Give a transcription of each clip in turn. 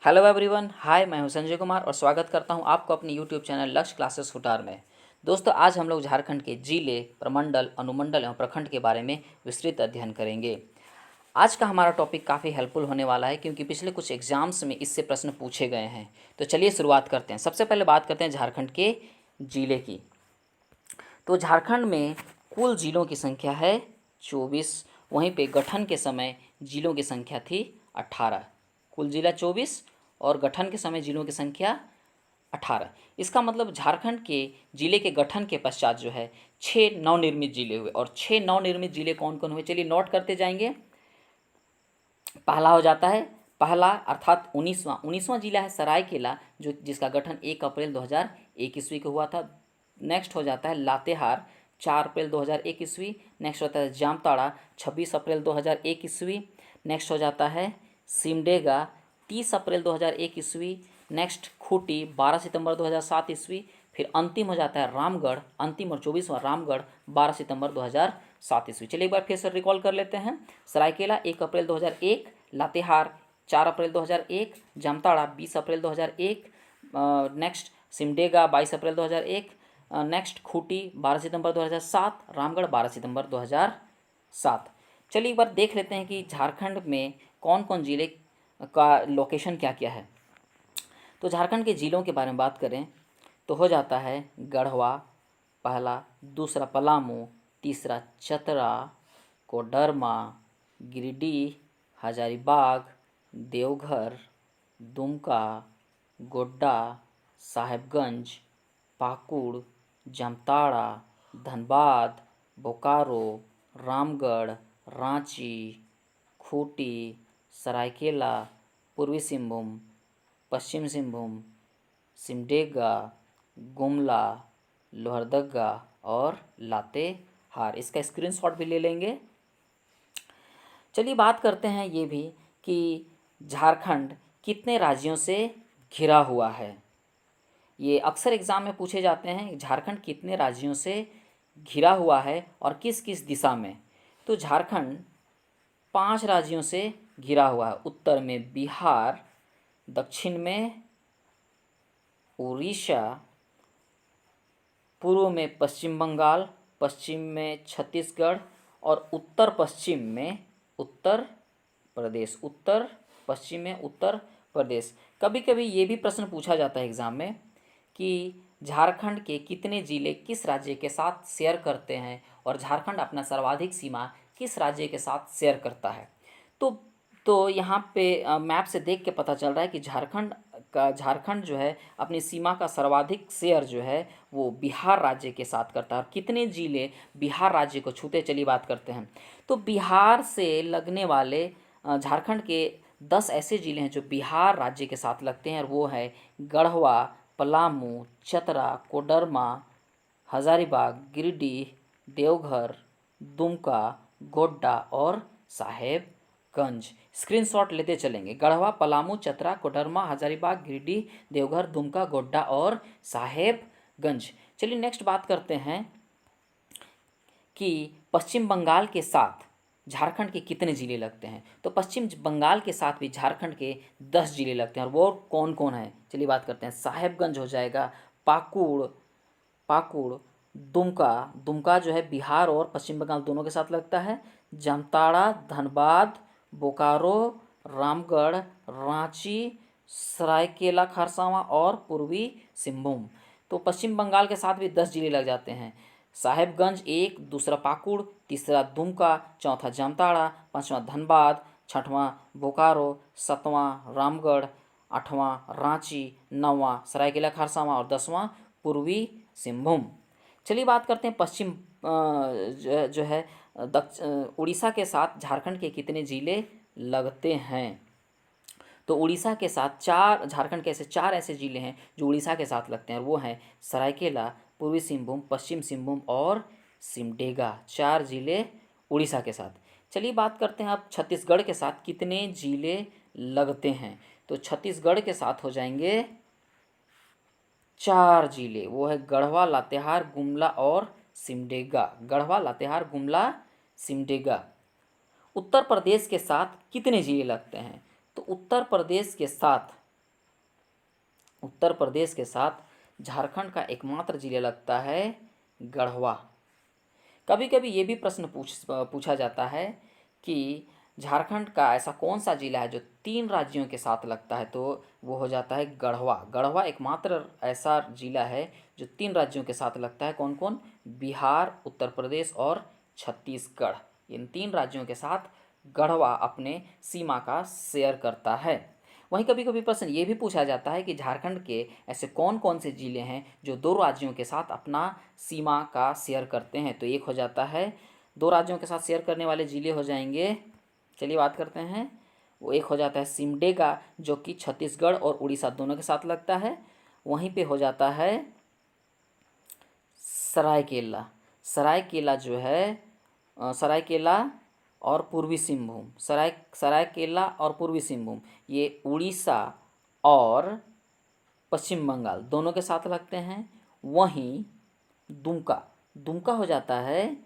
Hello everyone, हाय। मैं हूं संजय कुमार और स्वागत करता हूं आपको अपने यूट्यूब चैनल लक्ष्य क्लासेस फुटार में। दोस्तों, आज हम लोग झारखंड के जिले, प्रमंडल, अनुमंडल एवं प्रखंड के बारे में विस्तृत अध्ययन करेंगे। आज का हमारा टॉपिक काफ़ी हेल्पफुल होने वाला है क्योंकि पिछले कुछ एग्जाम्स में इससे प्रश्न पूछे गए हैं। तो चलिए शुरुआत करते हैं। सबसे पहले बात करते हैं झारखंड के जिले की। तो झारखंड में कुल जिलों की संख्या है 24। वहीं पे गठन के समय जिलों की संख्या थी 18। कुल जिला 24 और गठन के समय जिलों की संख्या 18। इसका मतलब झारखंड के जिले के गठन के पश्चात जो है 6 नवनिर्मित जिले हुए। और 6 नवनिर्मित जिले कौन कौन हुए, चलिए नोट करते जाएंगे। पहला हो जाता है, पहला अर्थात 19वां जिला है सरायकेला, जो जिसका गठन 1 अप्रैल 2001 ईस्वी को हुआ था। नेक्स्ट हो जाता है लातेहार, 4 अप्रैल 2001 ईस्वी। नेक्स्ट होता है जामताड़ा, 26 अप्रैल 2001 ईस्वी। नेक्स्ट हो जाता है सिमडेगा, 30 अप्रैल 2001 ईस्वी। नेक्स्ट खूंटी, 12 सितंबर 2007 ईस्वी। फिर अंतिम हो जाता है रामगढ़, अंतिम और 24वां रामगढ़, 12 सितंबर 2007 ईस्वी। चलिए एक बार फिर से रिकॉल कर लेते हैं। सरायकेला 1 अप्रैल 2001, लातेहार 4 अप्रैल 2001, जामताड़ा 20 अप्रैल 2001, नेक्स्ट सिमडेगा 22 अप्रैल 2001, नेक्स्ट खूंटी 12 सितंबर 2007, रामगढ़ 12 सितंबर 2007। चलिए एक बार देख लेते हैं कि झारखंड में कौन कौन जिले का लोकेशन क्या क्या है। तो झारखंड के ज़िलों के बारे में बात करें तो हो जाता है गढ़वा पहला, दूसरा पलामू, तीसरा चतरा, कोडरमा, गिरिडीह, हजारीबाग, देवघर, दुमका, गोड्डा, साहेबगंज, पाकुड़, जामताड़ा, धनबाद, बोकारो, रामगढ़, रांची, खूंटी, सरायकेला, पूर्वी सिंहभूम, पश्चिम सिंहभूम, सिमडेगा, गुमला, लोहरदगा और लातेहार। इसका स्क्रीनशॉट भी ले लेंगे। चलिए बात करते हैं ये भी कि झारखंड कितने राज्यों से घिरा हुआ है। ये अक्सर एग्ज़ाम में पूछे जाते हैं, झारखंड कितने राज्यों से घिरा हुआ है और किस किस दिशा में। तो झारखंड 5 राज्यों से घिरा हुआ है। उत्तर में बिहार, दक्षिण में उड़ीसा, पूर्व में पश्चिम बंगाल, पश्चिम में छत्तीसगढ़ और उत्तर पश्चिम में उत्तर प्रदेश। उत्तर पश्चिम में उत्तर प्रदेश। कभी कभी ये भी प्रश्न पूछा जाता है एग्ज़ाम में कि झारखंड के कितने ज़िले किस राज्य के साथ शेयर करते हैं और झारखंड अपना सर्वाधिक सीमा किस राज्य के साथ शेयर करता है। तो यहाँ पे मैप से देख के पता चल रहा है कि झारखंड जो है अपनी सीमा का सर्वाधिक शेयर जो है वो बिहार राज्य के साथ करता है। और कितने ज़िले बिहार राज्य को छूते, चलिए बात करते हैं। तो बिहार से लगने वाले झारखंड के 10 ऐसे ज़िले हैं जो बिहार राज्य के साथ लगते हैं, और वो है गढ़वा, पलामू, चतरा, कोडरमा, हजारीबाग, गिरिडीह, देवघर, दुमका, गोड्डा और साहेबगंज। स्क्रीनशॉट लेते चलेंगे। गढ़वा, पलामू, चतरा, कोडरमा, हजारीबाग, गिरिडीह, देवघर, दुमका, गोड्डा और साहेबगंज। चलिए नेक्स्ट बात करते हैं कि पश्चिम बंगाल के साथ झारखंड के कितने ज़िले लगते हैं। तो पश्चिम बंगाल के साथ भी झारखंड के 10 ज़िले लगते हैं, और वो कौन कौन है, चलिए बात करते हैं। साहेबगंज हो जाएगा, पाकुड़, दुमका जो है बिहार और पश्चिम बंगाल दोनों के साथ लगता है। जामताड़ा, धनबाद, बोकारो, रामगढ़, रांची, सरायकेला खरसावां और पूर्वी सिंहभूम। तो पश्चिम बंगाल के साथ भी 10 जिले लग जाते हैं। साहेबगंज 1, दूसरा पाकुड़, तीसरा दुमका, चौथा जामताड़ा, पांचवा धनबाद, छठवां बोकारो, सातवां रामगढ़, आठवां रांची, नौवां सरायकेला खरसावां और 10वां पूर्वी सिंहभूम। चलिए बात करते हैं पश्चिम जो है उड़ीसा के साथ झारखंड के कितने ज़िले लगते हैं। तो उड़ीसा के साथ झारखंड के ऐसे 4 ऐसे ज़िले हैं जो उड़ीसा के साथ लगते हैं, और वो हैं सरायकेला, पूर्वी सिंहभूम, पश्चिम सिंहभूम और सिमडेगा। 4 ज़िले उड़ीसा के साथ। चलिए बात करते हैं अब छत्तीसगढ़ के साथ कितने ज़िले लगते हैं। तो छत्तीसगढ़ के साथ हो जाएंगे 4 ज़िले, वो है गढ़वा, लातेहार, गुमला और सिमडेगा। गढ़वा, लातेहार, गुमला, सिमडेगा। उत्तर प्रदेश के साथ कितने ज़िले लगते हैं। तो उत्तर प्रदेश के साथ उत्तर प्रदेश के साथ झारखंड का एकमात्र जिला लगता है गढ़वा। कभी कभी ये भी प्रश्न पूछा जाता है कि झारखंड का ऐसा कौन सा जिला है जो 3 राज्यों के साथ लगता है, तो वो हो जाता है गढ़वा। गढ़वा एकमात्र ऐसा जिला है जो 3 राज्यों के साथ लगता है। कौन कौन? बिहार, उत्तर प्रदेश और छत्तीसगढ़। इन 3 राज्यों के साथ गढ़वा अपने सीमा का शेयर करता है। वहीं कभी कभी प्रश्न ये भी पूछा जाता है कि झारखंड के ऐसे कौन कौन से जिले हैं जो 2 राज्यों के साथ अपना सीमा का शेयर करते हैं। तो एक हो जाता है, 2 राज्यों के साथ शेयर करने वाले जिले हो जाएंगे, चलिए बात करते हैं। वो एक हो जाता है सिमडेगा, जो कि छत्तीसगढ़ और उड़ीसा दोनों के साथ लगता है। वहीं पे हो जाता है सरायकेला। सरायकेला जो है सरायकेला और पूर्वी सिंहभूम, सरायकेला और पूर्वी सिंहभूम ये उड़ीसा और पश्चिम बंगाल दोनों के साथ लगते हैं। वहीं दुमका, दुमका हो जाता है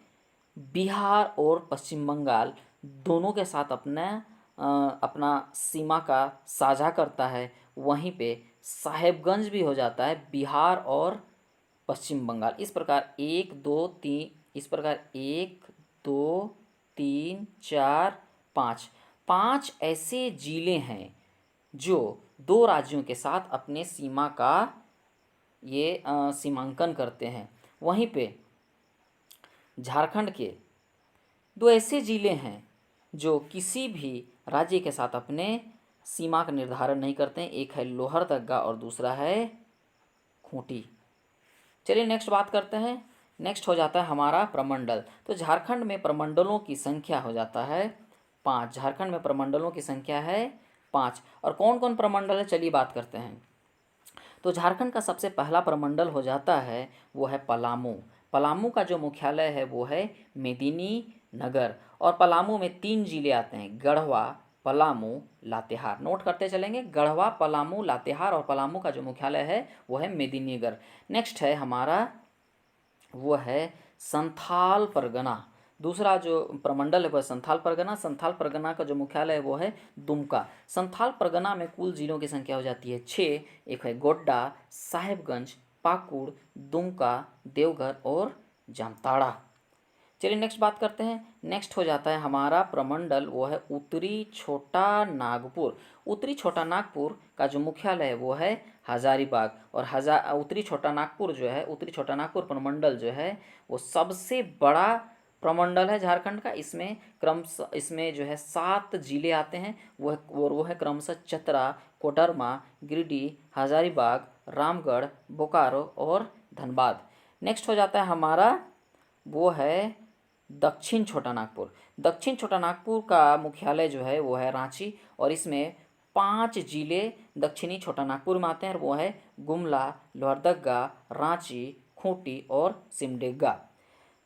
बिहार और पश्चिम बंगाल दोनों के साथ अपना सीमा का साझा करता है। वहीं पे साहेबगंज भी हो जाता है बिहार और पश्चिम बंगाल। इस प्रकार 1 2 3 5 ऐसे जिले हैं जो 2 राज्यों के साथ अपने सीमा का ये सीमांकन करते हैं। वहीं पे झारखंड के 2 ऐसे जिले हैं जो किसी भी राज्य के साथ अपने सीमा का निर्धारण नहीं करते हैं। एक है लोहरदगा और दूसरा है खूंटी। चलिए नेक्स्ट बात करते हैं। नेक्स्ट हो जाता है हमारा प्रमंडल। तो झारखंड में प्रमंडलों की संख्या हो जाता है 5। झारखंड में प्रमंडलों की संख्या है 5। और कौन कौन प्रमंडल है, चलिए बात करते हैं। तो झारखंड का सबसे पहला प्रमंडल हो जाता है वो है पलामू। पलामू का जो मुख्यालय है वो है मेदिनीनगर। और पलामू में 3 जिले आते हैं, गढ़वा, पलामू, लातेहार। नोट करते चलेंगे, गढ़वा, पलामू, लातेहार। और पलामू का जो मुख्यालय है वो है मेदिनीनगर। नेक्स्ट है हमारा वो है संथाल परगना। दूसरा जो प्रमंडल है वह संथाल परगना। संथाल परगना का जो मुख्यालय है वो है दुमका। संथाल परगना में कुल जिलों की संख्या हो जाती है 6। एक है गोड्डा, साहेबगंज, पाकुड़, दुमका, देवघर और जामताड़ा। चलिए नेक्स्ट बात करते हैं। नेक्स्ट हो जाता है हमारा प्रमंडल वो है उत्तरी छोटा नागपुर। उत्तरी छोटा नागपुर का जो मुख्यालय है वो है हजारीबाग। और उत्तरी छोटा नागपुर जो है, उत्तरी छोटा नागपुर प्रमंडल जो है वो सबसे बड़ा प्रमंडल है झारखंड का। इसमें जो है 7 जिले आते हैं। वो है क्रमशः चतरा, कोडरमा, गिरिडीह, हजारीबाग, रामगढ़, बोकारो और धनबाद। नेक्स्ट हो जाता है हमारा वो है दक्षिण छोटा नागपुर। दक्षिण छोटा नागपुर का मुख्यालय जो है वो है रांची। और इसमें 5 जिले दक्षिणी छोटा नागपुर में आते हैं। और वो है गुमला, लोहरदगा, रांची, खूंटी और सिमडेगा।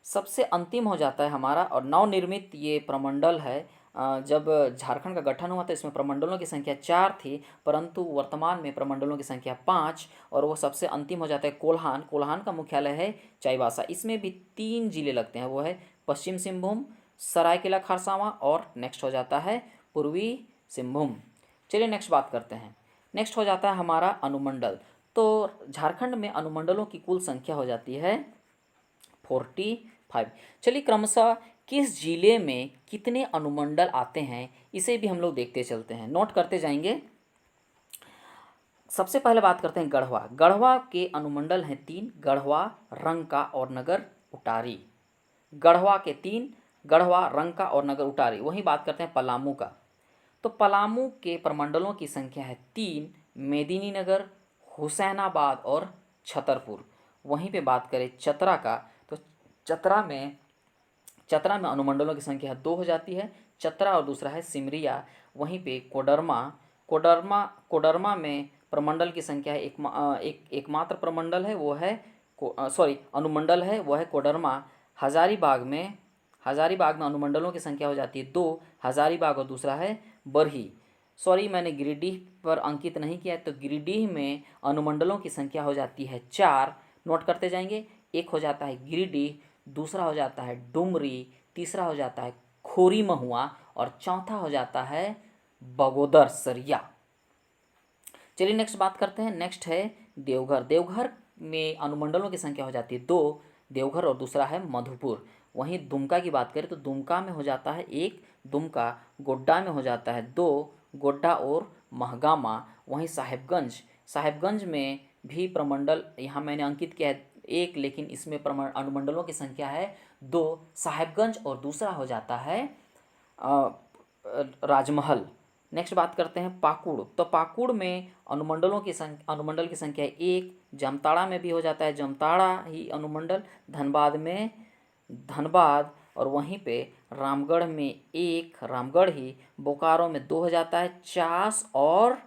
सबसे अंतिम हो जाता है हमारा और नवनिर्मित ये प्रमंडल है। जब झारखंड का गठन हुआ था इसमें प्रमंडलों की संख्या 4 थी, परंतु वर्तमान में प्रमंडलों की संख्या 5। और वो सबसे अंतिम हो जाता है कोल्हान। कोल्हान का मुख्यालय है चाईबासा। इसमें भी 3 जिले लगते हैं, वो है पश्चिम सिंहभूम, सरायकेला खरसावां और नेक्स्ट हो जाता है पूर्वी सिंहभूम। चलिए नेक्स्ट बात करते हैं। नेक्स्ट हो जाता है हमारा अनुमंडल। तो झारखंड में अनुमंडलों की कुल संख्या हो जाती है 45। चलिए क्रमशः किस जिले में कितने अनुमंडल आते हैं इसे भी हम लोग देखते चलते हैं, नोट करते जाएंगे। सबसे पहले बात करते हैं गढ़वा। गढ़वा के अनुमंडल हैं 3, गढ़वा, रंका और नगर उटारी। गढ़वा के 3, गढ़वा, रंका और नगर उटारी। वहीं बात करते हैं पलामू का। तो पलामू के प्रमंडलों की संख्या है 3, मेदिनीनगर, हुसैनाबाद और छतरपुर। वहीं पे बात करें चतरा का, तो चतरा में अनुमंडलों की संख्या 2 हो जाती है, चतरा और दूसरा है सिमरिया। वहीं पे कोडरमा में प्रमंडल की संख्या है एकमात्र प्रमंडल है वो है अनुमंडल है वो है कोडरमा। हजारीबाग में अनुमंडलों की संख्या हो जाती है 2, हजारीबाग और दूसरा है बरही। मैंने गिरिडीह पर अंकित नहीं किया है, तो गिरिडीह में अनुमंडलों की संख्या हो जाती है 4। नोट करते जाएंगे। एक हो जाता है गिरिडीह, दूसरा हो जाता है डुमरी, तीसरा हो जाता है खोरी महुआ और चौथा हो जाता है बगोदर सरिया। चलिए नेक्स्ट बात करते हैं। नेक्स्ट है देवघर। देवघर में अनुमंडलों की संख्या हो जाती है 2, देवघर, और दूसरा है मधुपुर। वहीं दुमका की बात करें तो दुमका में हो जाता है 1, दुमका। गोड्डा में हो जाता है 2, गोड्डा और महगामा। वहीं साहेबगंज, साहेबगंज में भी प्रमंडल यहाँ मैंने अंकित किया है 1, लेकिन इसमें अनुमंडलों की संख्या है 2, साहेबगंज, और दूसरा हो जाता है राजमहल। नेक्स्ट बात करते हैं पाकुड़। तो पाकुड़ में अनुमंडल की संख्या 1, जामताड़ा में भी हो जाता है जामताड़ा ही अनुमंडल, धनबाद में धनबाद, और वहीं पे रामगढ़ में 1, रामगढ़ ही, बोकारो में 2 हो जाता है चास और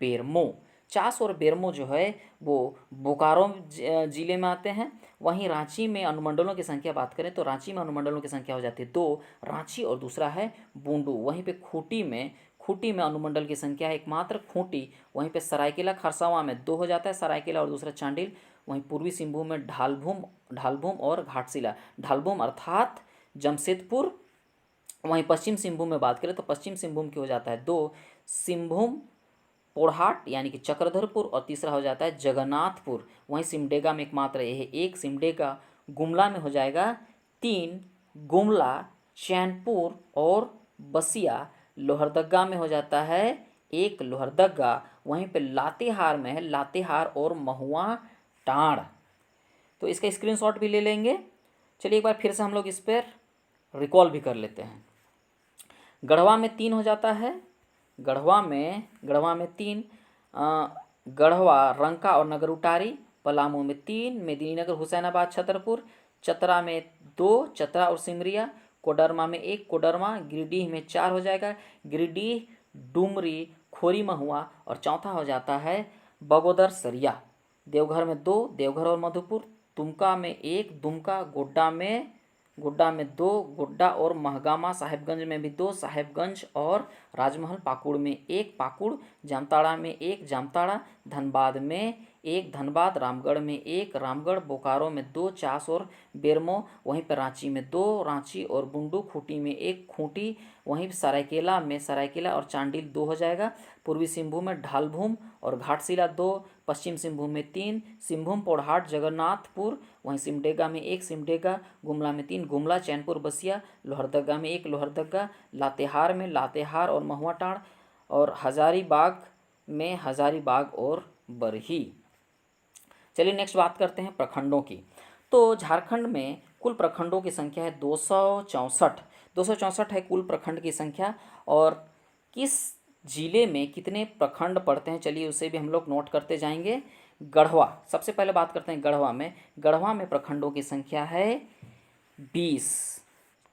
बेरमो। चास और बेरमो जो है वो बोकारो जिले में आते हैं। वहीं रांची में अनुमंडलों की संख्या बात करें तो रांची में अनुमंडलों की संख्या हो जाती है 2, रांची, और दूसरा है बूंदू। वहीं पे खूंटी में अनुमंडल की संख्या है एकमात्र खूंटी। वहीं पे सरायकेला खरसावां में 2 हो जाता है सरायकेला, और दूसरा चांडिल। वहीं पूर्वी सिंहभूम में ढालभूम और घाटशिला। ढालभूम अर्थात जमशेदपुर। वहीं पश्चिम सिंहभूम में बात करें तो पश्चिम सिंहभूम की हो जाता है 2, सिंहभूम पोड़हाट यानी कि चक्रधरपुर, और तीसरा हो जाता है जगन्नाथपुर। वहीं सिमडेगा में एकमात्र यह है 1, सिमडेगा। गुमला में हो जाएगा 3, गुमला, चैनपुर और बसिया। लोहरदगा में हो जाता है 1, लोहरदगा। वहीं पे लातेहार में है लातेहार और महुआ टांड़। तो इसका स्क्रीनशॉट भी ले लेंगे। चलिए एक बार फिर से हम लोग इस पर रिकॉल भी कर लेते हैं। गढ़वा में 3 हो जाता है, गढ़वा में 3, गढ़वा, रंका और नगरउटारी। पलामू में 3, मेदिनीनगर, हुसैनाबाद, छतरपुर। चतरा में 2, चतरा और सिमरिया। कोडरमा में 1, कोडरमा। गिरिडीह में 4 हो जाएगा, गिरिडीह, डुमरी, खोरी महुआ, और चौथा हो जाता है बगोदर सरिया। देवघर में 2, देवघर और मधुपुर। दुमका में 1, दुमका। गोड्डा में 2, गोड्डा और महगामा। साहेबगंज में भी 2, साहेबगंज और राजमहल। पाकुड़ में 1, पाकुड़। जामताड़ा में 1, जामताड़ा। धनबाद में 1, धनबाद। रामगढ़ में 1, रामगढ़। बोकारो में 2, चास और बेरमो। वहीं पर रांची में 2, रांची और बुंडू। खूंटी में 1, खूंटी। वहीं सरायकेला में सरायकेला और चांडिल 2 हो जाएगा। पूर्वी सिंहभूम में ढालभूम और घाटशिला 2, पश्चिम सिंहभूम में 3, सिंहभूम पोड़हाट, जगन्नाथपुर। वहीं सिमडेगा में 1, सिमडेगा। गुमला में 3, गुमला, चैनपुर, बसिया। लोहरदगा में 1, लोहरदगा। लातेहार में लातेहार और महुआ टांड़, और हजारीबाग में हजारीबाग और बरही। चलिए नेक्स्ट बात करते हैं प्रखंडों की। तो झारखंड में कुल प्रखंडों की संख्या है 264। 264 है कुल प्रखंड की संख्या। और किस जिले में कितने प्रखंड पड़ते हैं, चलिए उसे भी हम लोग नोट करते जाएंगे। गढ़वा, सबसे पहले बात करते हैं गढ़वा में प्रखंडों की संख्या है 20।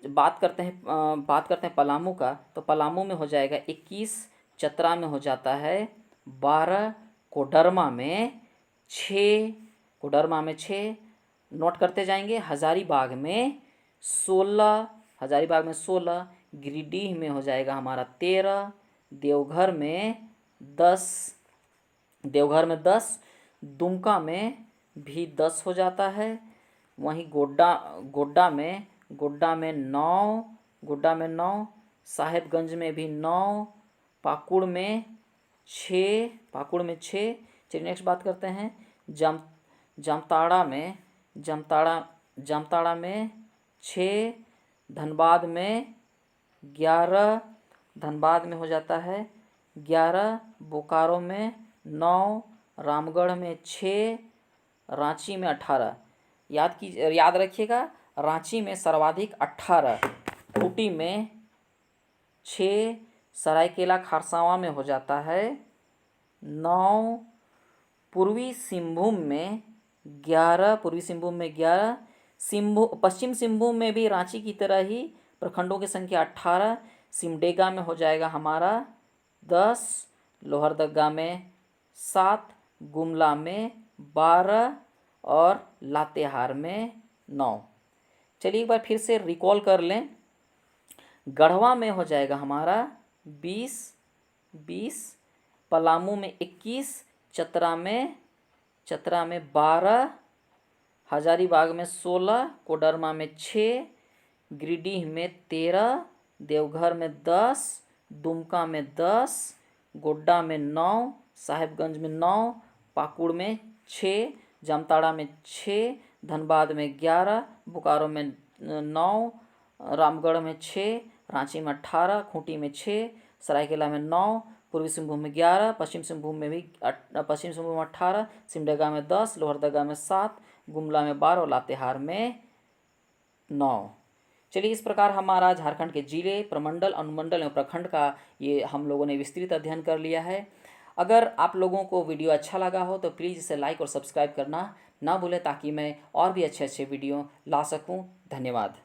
बात करते हैं पलामू का, तो पलामू में हो जाएगा 21, चतरा में हो जाता है 12, कोडरमा में 6, नोट करते जाएंगे। हजारीबाग में 16, गिरिडीह में हो जाएगा हमारा 13, देवघर में 10, दुमका में भी 10 हो जाता है। वहीं गोड्डा में 9, साहेबगंज में भी 9, पाकुड़ में 6। चलिए नेक्स्ट बात करते हैं जामताड़ा में 6, धनबाद में 11, धनबाद में हो जाता है 11, बोकारो में 9, रामगढ़ में 6, रांची में 18। याद रखिएगा, रांची में सर्वाधिक 18, खूंटी में 6, सरायकेला खरसावां में हो जाता है 9, पूर्वी सिंहभूम में 11, पश्चिम सिंहभूम में भी रांची की तरह ही प्रखंडों की संख्या 18। सिमडेगा में हो जाएगा हमारा 10, लोहरदगा में 7, गुमला में 12 और लातेहार में 9। चलिए एक बार फिर से रिकॉल कर लें। गढ़वा में हो जाएगा हमारा 20, पलामू में 21, चतरा में 12, हजारीबाग में 16, कोडरमा में 6, गिरिडीह में 13, देवघर में 10, दुमका में 10, गोड्डा में 9, साहिबगंज में 9, पाकुड़ में 6, जामताड़ा में 6, धनबाद में 11, बोकारो में 9, रामगढ़ में 6, रांची में 18, खूंटी में 6, सरायकेला में 9, पूर्वी सिंहभूम में 11, पश्चिम सिंहभूम में 18, सिमडेगा में 10, लोहरदगा में 7, गुमला में 12 और लातेहार में 9। चलिए, इस प्रकार हमारा झारखंड के जिले, प्रमंडल, अनुमंडल एवं प्रखंड का ये हम लोगों ने विस्तृत अध्ययन कर लिया है। अगर आप लोगों को वीडियो अच्छा लगा हो तो प्लीज़ इसे लाइक और सब्सक्राइब करना ना भूलें, ताकि मैं और भी अच्छे अच्छे वीडियो ला सकूं। धन्यवाद।